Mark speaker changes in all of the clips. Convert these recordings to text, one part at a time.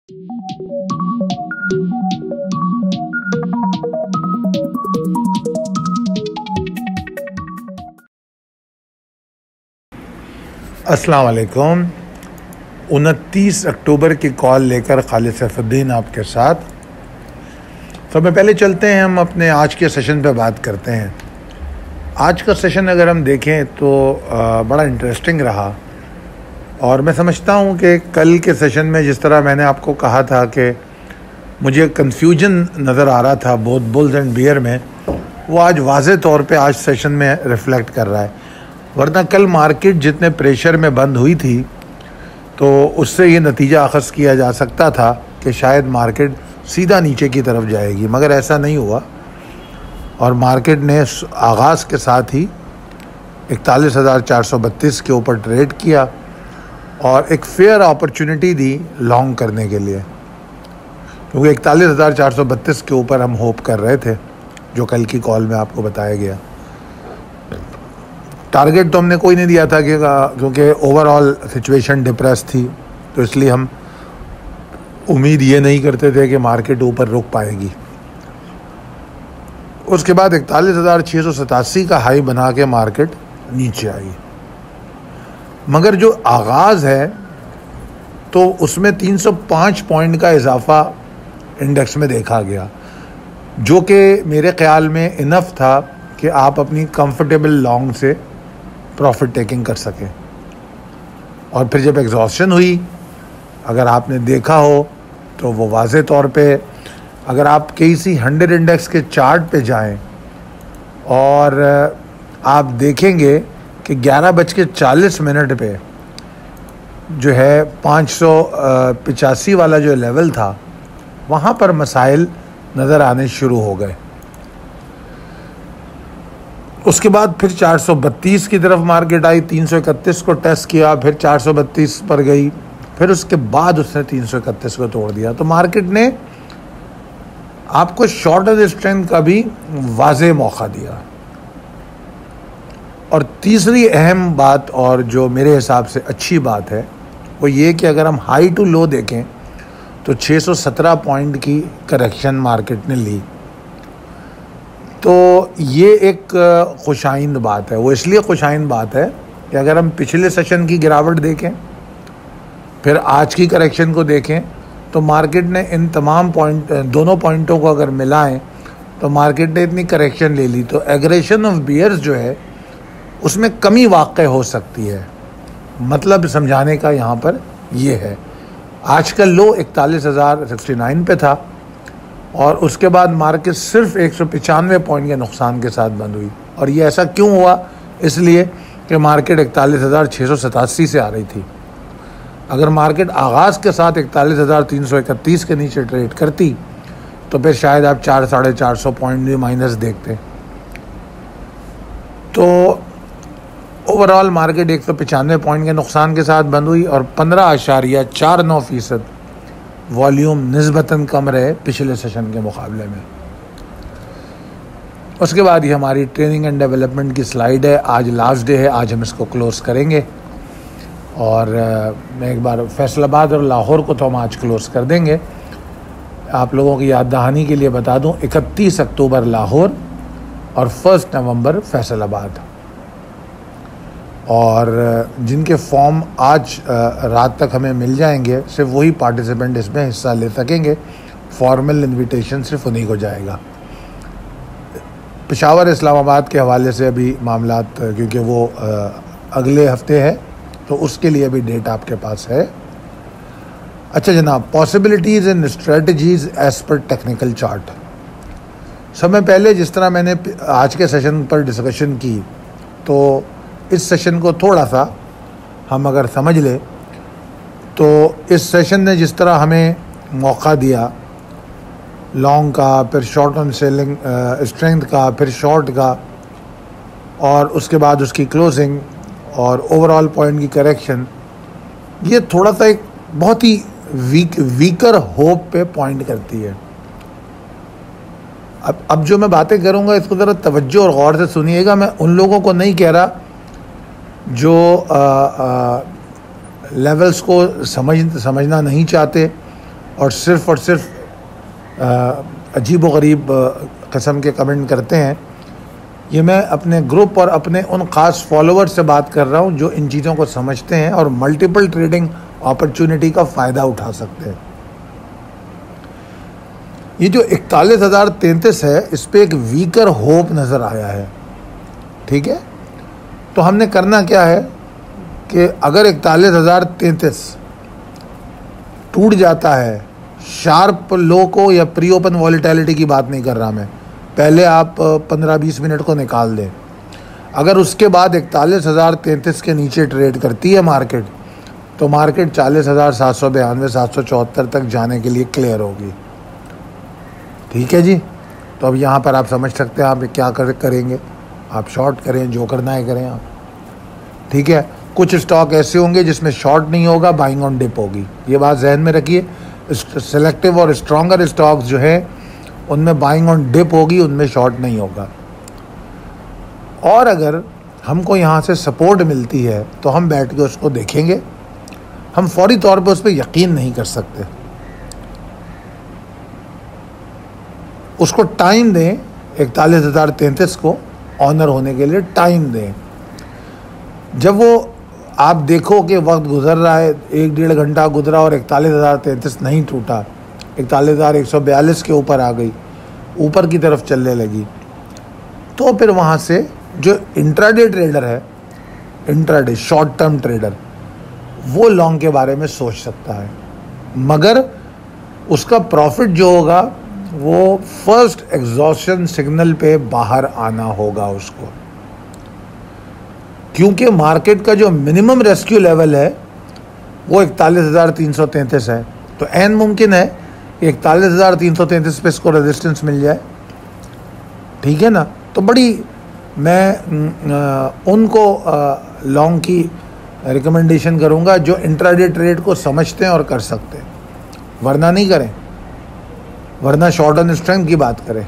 Speaker 1: अस्सलाम वालेकुम। 29 अक्टूबर की कॉल लेकर खालिद सैफुद्दीन आपके साथ। सबसे पहले चलते हैं, हम अपने आज के सेशन पे बात करते हैं। आज का सेशन अगर हम देखें तो बड़ा इंटरेस्टिंग रहा, और मैं समझता हूँ कि कल के सेशन में जिस तरह मैंने आपको कहा था कि मुझे कन्फ्यूजन नज़र आ रहा था बोथ बुल्स एंड बियर में, वो आज वाज़े तौर पे आज सेशन में रिफ़्लेक्ट कर रहा है। वरना कल मार्केट जितने प्रेशर में बंद हुई थी तो उससे ये नतीजा अख़ज़ किया जा सकता था कि शायद मार्केट सीधा नीचे की तरफ जाएगी, मगर ऐसा नहीं हुआ। और मार्केट ने आगाज़ के साथ ही 41,432 के ऊपर ट्रेड किया और एक फेयर अपॉर्चुनिटी दी लॉन्ग करने के लिए, क्योंकि 41,432 के ऊपर हम होप कर रहे थे, जो कल की कॉल में आपको बताया गया। टारगेट तो हमने कोई नहीं दिया था क्योंकि ओवरऑल सिचुएशन डिप्रेस थी, तो इसलिए हम उम्मीद ये नहीं करते थे कि मार्केट ऊपर रुक पाएगी। उसके बाद 41,687 का हाई बना के मार्केट नीचे आई, मगर जो आगाज़ है तो उसमें 305 पॉइंट का इजाफा इंडेक्स में देखा गया, जो कि मेरे ख़्याल में इनफ था कि आप अपनी कंफर्टेबल लॉन्ग से प्रॉफिट टेकिंग कर सकें। और फिर जब एग्जॉस्शन हुई, अगर आपने देखा हो तो वो वाज़े तौर पे, अगर आप KC 100 इंडेक्स के चार्ट पे जाएं और आप देखेंगे कि 11:40 पे जो है 585 वाला जो लेवल था, वहाँ पर मसाइल नज़र आने शुरू हो गए। उसके बाद फिर 432 की तरफ मार्केट आई, 331 को टेस्ट किया, फिर 432 पर गई, फिर उसके बाद उसने 331 को तोड़ दिया। तो मार्केट ने आपको शॉर्ट स्ट्रेंथ का भी वाज़े मौका दिया। और तीसरी अहम बात, और जो मेरे हिसाब से अच्छी बात है, वो ये कि अगर हम हाई टू लो देखें तो 617 पॉइंट की करेक्शन मार्केट ने ली। तो ये एक खुशाइंद बात है। वो इसलिए खुशाइंद बात है कि अगर हम पिछले सेशन की गिरावट देखें, फिर आज की करेक्शन को देखें, तो मार्केट ने इन तमाम दोनों पॉइंटों को अगर मिलाएं तो मार्केट ने इतनी करेक्शन ले ली। तो एग्रेशन ऑफ बियर्स जो है उसमें कमी वाक़ई हो सकती है। मतलब समझाने का यहाँ पर ये है, आज का लो 41,069 पे था और उसके बाद मार्केट सिर्फ 195 पॉइंट के नुकसान के साथ बंद हुई। और ये ऐसा क्यों हुआ? इसलिए कि मार्केट 41,687 से आ रही थी। अगर मार्केट आगाज़ के साथ 41,331 के नीचे ट्रेड करती तो फिर शायद आप 400-450 पॉइंट भी माइनस देखते। तो ओवरऑल मार्केट 195 पॉइंट के नुकसान के साथ बंद हुई और 15.49% वॉल्यूम निस्बतन कम रहे पिछले सेशन के मुकाबले में। उसके बाद ही हमारी ट्रेनिंग एंड डेवलपमेंट की स्लाइड है। आज लास्ट डे है, आज हम इसको क्लोज़ करेंगे। और मैं एक बार फैसलाबाद और लाहौर को तो हम आज क्लोज़ कर देंगे। आप लोगों की याद दहानी के लिए बता दूं, 31 अक्टूबर लाहौर और 1 नवंबर फैसलाबाद। और जिनके फॉर्म आज रात तक हमें मिल जाएंगे, सिर्फ वही पार्टिसिपेंट इसमें हिस्सा ले सकेंगे। फॉर्मल इनविटेशन सिर्फ उन्हीं को जाएगा। पेशावर इस्लामाबाद के हवाले से अभी मामलात, क्योंकि वो अगले हफ्ते है, तो उसके लिए भी डेट आपके पास है। अच्छा जनाब, possibilities and strategies as per technical chart. समय पहले जिस तरह मैंने आज के सेशन पर डिस्कशन की, तो इस सेशन को थोड़ा सा हम अगर समझ लें तो इस सेशन ने जिस तरह हमें मौका दिया लॉन्ग का, फिर शॉर्ट ऑन सेलिंग स्ट्रेंथ का, फिर शॉर्ट का, और उसके बाद उसकी क्लोजिंग और ओवरऑल पॉइंट की करेक्शन, ये थोड़ा सा एक बहुत ही वीकर होप पे पॉइंट करती है। अब जो मैं बातें करूँगा इसको ज़रा तवज्जो और गौर से सुनिएगा। मैं उन लोगों को नहीं कह रहा जो लेवल्स को समझना नहीं चाहते और सिर्फ़ अजीब व गरीब किस्म के कमेंट करते हैं, ये मैं अपने ग्रुप और अपने उन ख़ास फॉलोअर से बात कर रहा हूँ जो इन चीज़ों को समझते हैं और मल्टीपल ट्रेडिंग अपॉर्चुनिटी का फ़ायदा उठा सकते हैं। ये जो 41,033 है, इस पे एक वीकर होप नज़र आया है। ठीक है, तो हमने करना क्या है कि अगर 41,033 टूट जाता है, शार्प लो को, या प्री ओपन वॉलेटिलिटी की बात नहीं कर रहा मैं, पहले आप 15-20 मिनट को निकाल दें, अगर उसके बाद 41,033 के नीचे ट्रेड करती है मार्केट, तो मार्केट 40,792 774 तक जाने के लिए क्लियर होगी। ठीक है जी, तो अब यहाँ पर आप समझ सकते हैं आप क्या करेंगे। आप शॉर्ट करें, जो करना है करें आप। ठीक है, कुछ स्टॉक ऐसे होंगे जिसमें शॉर्ट नहीं होगा, बाइंग ऑन डिप होगी, ये बात जहन में रखिए। सेलेक्टिव और स्ट्रॉन्गर स्टॉक्स जो है उनमें बाइंग ऑन डिप होगी, उनमें शॉर्ट नहीं होगा। और अगर हमको यहाँ से सपोर्ट मिलती है तो हम बैठ के उसको देखेंगे, हम फौरी तौर पे उस पर यकीन नहीं कर सकते, उसको टाइम दें। 41,033 को ऑनर होने के लिए टाइम दें। जब वो आप देखो कि वक्त गुजर रहा है, 1-1.5 घंटा गुजरा और 41,033 नहीं टूटा, 41,142 के ऊपर आ गई, ऊपर की तरफ चलने लगी, तो फिर वहाँ से जो इंट्राडे ट्रेडर है, इंट्राडे शॉर्ट टर्म ट्रेडर, वो लॉन्ग के बारे में सोच सकता है, मगर उसका प्रॉफिट जो होगा वो फर्स्ट एग्जॉशन सिग्नल पे बाहर आना होगा उसको, क्योंकि मार्केट का जो मिनिमम रेस्क्यू लेवल है वो 41,333 है। तो ऐन मुमकिन है कि 41,333 पे इसको रेजिस्टेंस मिल जाए। ठीक है ना, तो बड़ी मैं उनको लॉन्ग की रिकमेंडेशन करूंगा जो इंट्राडे ट्रेड को समझते हैं और कर सकते हैं, वरना नहीं करें, वरना शॉर्ट ऑन स्ट्रेंथ की बात करें।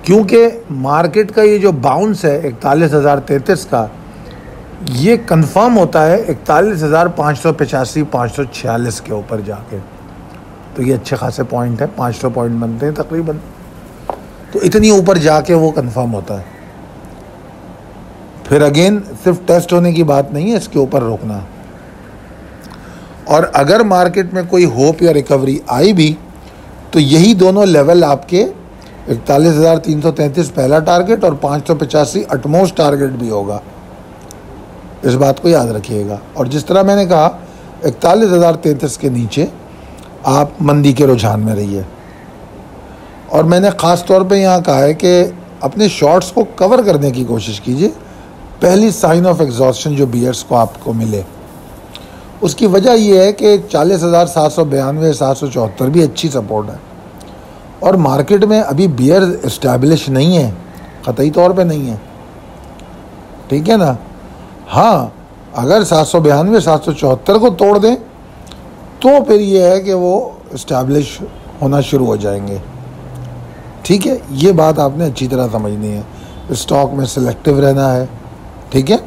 Speaker 1: क्योंकि मार्केट का ये जो बाउंस है 41,033 का, ये कंफर्म होता है 41,585 546 के ऊपर जाके, तो ये अच्छे खासे पॉइंट है, 500 पॉइंट बनते हैं तकरीबन, तो इतनी ऊपर जाके वो कंफर्म होता है। फिर अगेन सिर्फ टेस्ट होने की बात नहीं है, इसके ऊपर रोकना। और अगर मार्केट में कोई होप या रिकवरी आई भी, तो यही दोनों लेवल आपके 41,333 पहला टारगेट और 585 अटमोस्ट टारगेट भी होगा, इस बात को याद रखिएगा। और जिस तरह मैंने कहा 41,033 के नीचे आप मंदी के रुझान में रहिए। और मैंने ख़ास तौर पे यहाँ कहा है कि अपने शॉर्ट्स को कवर करने की कोशिश कीजिए। पहली साइन ऑफ एग्जॉस्शन जो बियर्स को आपको मिले, उसकी वजह यह है कि 40,792 774 भी अच्छी सपोर्ट है, और मार्केट में अभी बियर इस्टेब्लिश नहीं है, क़तई तौर पे नहीं है। ठीक है ना, हाँ, अगर 792 774 को तोड़ दें तो फिर ये है कि वो इस्टेब्लिश होना शुरू हो जाएंगे। ठीक है, ये बात आपने अच्छी तरह समझनी है। स्टॉक में सिलेक्टिव रहना है। ठीक है,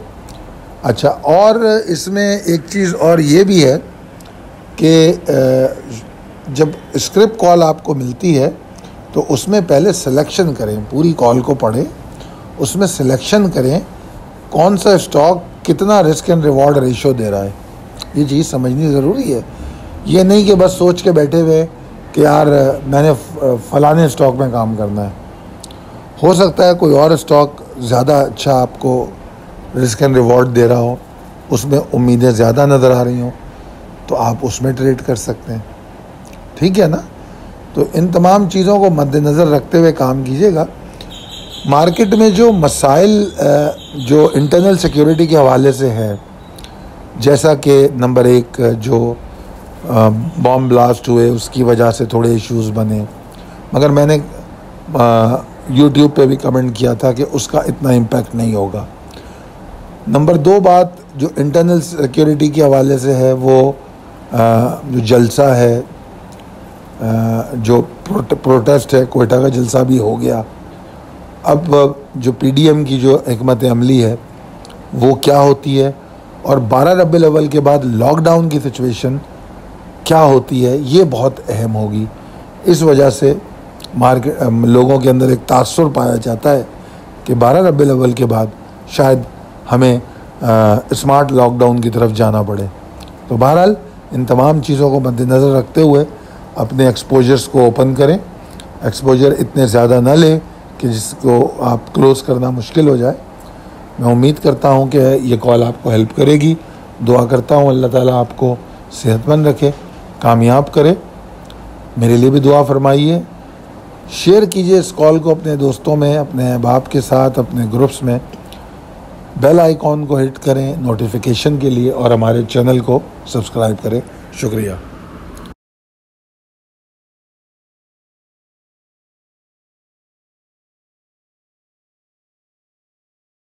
Speaker 1: अच्छा, और इसमें एक चीज़ और ये भी है कि जब स्क्रिप्ट कॉल आपको मिलती है तो उसमें पहले सिलेक्शन करें, पूरी कॉल को पढ़ें, उसमें सिलेक्शन करें कौन सा स्टॉक कितना रिस्क एंड रिवॉर्ड रेशियो दे रहा है, ये चीज़ समझनी ज़रूरी है। ये नहीं कि बस सोच के बैठे हुए कि यार मैंने फ़लाने स्टॉक में काम करना है। हो सकता है कोई और स्टॉक ज़्यादा अच्छा आपको रिस्क एंड रिवॉर्ड दे रहा हो, उसमें उम्मीदें ज़्यादा नज़र आ रही हों, तो आप उसमें ट्रेड कर सकते हैं। ठीक है ना, तो इन तमाम चीज़ों को मद्देनज़र रखते हुए काम कीजिएगा। मार्केट में जो मसाइल जो इंटरनल सिक्योरिटी के हवाले से है, जैसा कि नंबर 1 जो बॉम्ब ब्लास्ट हुए उसकी वजह से थोड़े इश्यूज़ बने, मगर मैंने यूट्यूब पे भी कमेंट किया था कि उसका इतना इम्पैक्ट नहीं होगा। नंबर 2 बात जो इंटरनल सिक्योरिटी के हवाले से है, वो जो जलसा है, जो प्रोटेस्ट है, कोयटा का जलसा भी हो गया। अब जो पीडीएम की जो हिकमत अमली है वो क्या होती है, और 12 रबीउल अव्वल के बाद लॉकडाउन की सिचुएशन क्या होती है, ये बहुत अहम होगी। इस वजह से मार्केट लोगों के अंदर एक तासुर पाया जाता है कि 12 रबीउल अव्वल के बाद शायद हमें स्मार्ट लॉकडाउन की तरफ जाना पड़े। तो बहरहाल इन तमाम चीज़ों को मद्देनज़र रखते हुए अपने एक्सपोजर्स को ओपन करें। एक्सपोजर इतने ज़्यादा ना लें कि जिसको आप क्लोज़ करना मुश्किल हो जाए। मैं उम्मीद करता हूँ कि ये कॉल आपको हेल्प करेगी। दुआ करता हूँ अल्लाह ताला आपको सेहतमंद रखे, कामयाब करे। मेरे लिए भी दुआ फरमाइए। शेयर कीजिए इस कॉल को अपने दोस्तों में, अपने अहबाब के साथ, अपने ग्रुप्स में। बेल आइकॉन को हिट करें नोटिफिकेशन के लिए और हमारे चैनल को सब्सक्राइब करें। शुक्रिया।